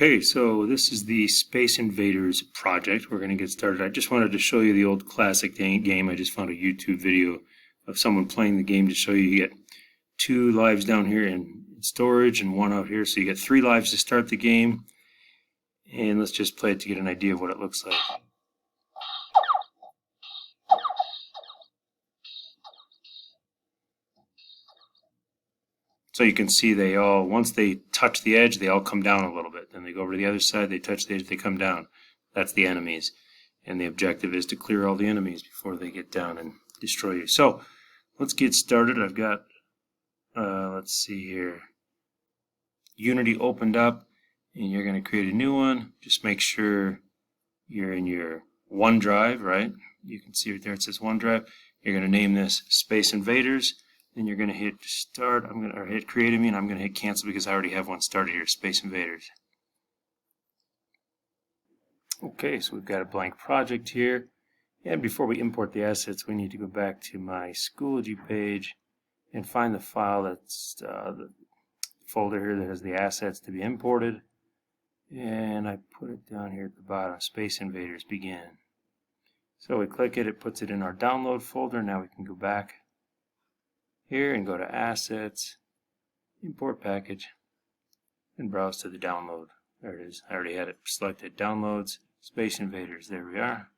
Okay, so this is the Space Invaders project. We're going to get started. I just wanted to show you the old classic game. I just found a YouTube video of someone playing the game to show you get 2 lives down here in storage and 1 out here. So you get 3 lives to start the game. And let's just play it to get an idea of what it looks like. So you can see they all, once they touch the edge, they all come down a little bit. Then they go over to the other side, they touch the edge, they come down. That's the enemies. And the objective is to clear all the enemies before they get down and destroy you. So let's get started. I've got, let's see here, Unity opened up, and you're going to create a new one. Just make sure you're in your OneDrive, right? You can see right there it says OneDrive. You're going to name this Space Invaders. Then you're going to hit start, or hit create me, and I'm going to hit cancel because I already have one started here, Space Invaders. Okay, so we've got a blank project here. And before we import the assets, we need to go back to my Schoology page and find the file that's the folder here that has the assets to be imported. And I put it down here at the bottom, Space Invaders begin. So we click it, it puts it in our download folder. Now we can go back here and go to Assets, Import Package, and browse to the download. There it is. I already had it selected. Downloads, Space Invaders. There we are.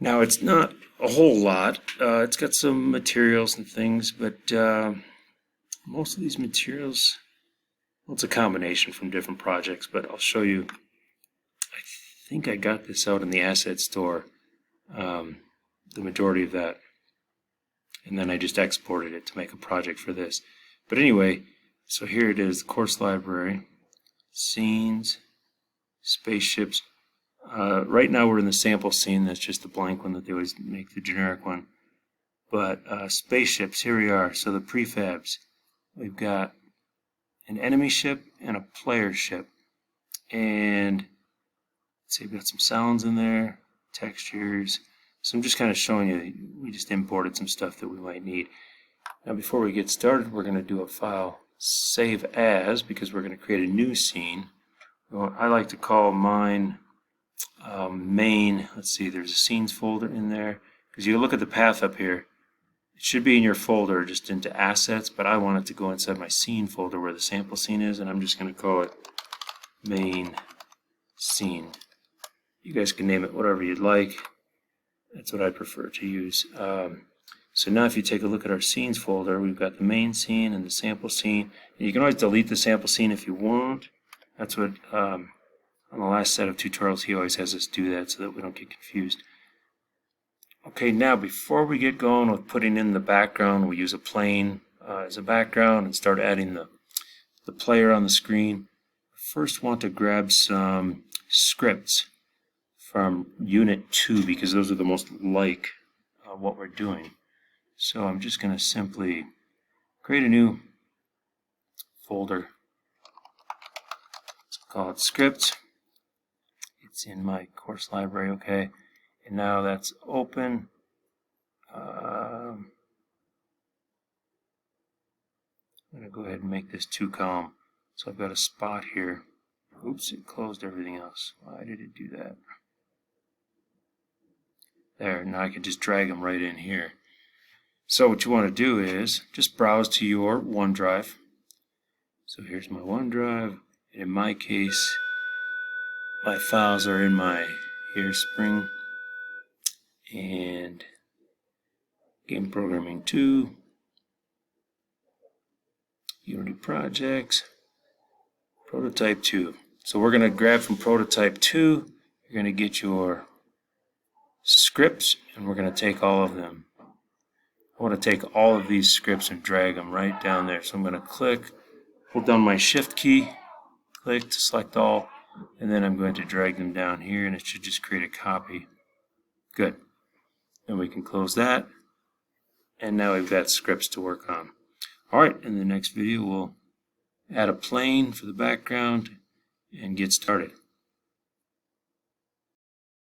Now it's not a whole lot. It's got some materials and things, but most of these materials, well, it's a combination from different projects, but I'll show you. I think I got this out in the asset store, the majority of that. And then I just exported it to make a project for this. But anyway, so here it is, the course library, scenes, spaceships. Right now we're in the sample scene. That's just the blank one that they always make the generic one. But spaceships, here we are. So the prefabs, we've got an enemy ship and a player ship. And let's see, we've got some sounds in there, textures. So I'm just kind of showing you, we just imported some stuff that we might need. Now before we get started, we're going to do a file save as, because we're going to create a new scene. I like to call mine main. Let's see, there's a scenes folder in there. Because you look at the path up here, it should be in your folder just into assets, but I want it to go inside my scene folder where the sample scene is, and I'm just going to call it main scene. You guys can name it whatever you'd like. That's what I prefer to use. So now if you take a look at our scenes folder, we've got the main scene and the sample scene. And you can always delete the sample scene if you want. That's what, on the last set of tutorials, he always has us do that so that we don't get confused. Okay, now before we get going with putting in the background, we use a plane as a background and start adding the player on the screen. First want to grab some scripts from Unit 2 because those are the most like what we're doing. So I'm just going to simply create a new folder. Let's call it scripts. It's in my course library, okay. And now that's open. I'm going to go ahead and make this 2-column. So I've got a spot here. Oops, it closed everything else. Why did it do that? There, now I can just drag them right in here. So what you want to do is just browse to your OneDrive. So here's my OneDrive. And in my case, my files are in my Spring and Game Programming 2, Unity Projects, Prototype 2. So we're going to grab from Prototype 2, you're going to get your scripts, and we're going to take all of them. I want to take all of these scripts and drag them right down there. So I'm going to click, hold down my Shift key, click to select all, and then I'm going to drag them down here, and it should just create a copy. Good. Then we can close that, and now we've got scripts to work on. Alright, in the next video we'll add a plane for the background and get started.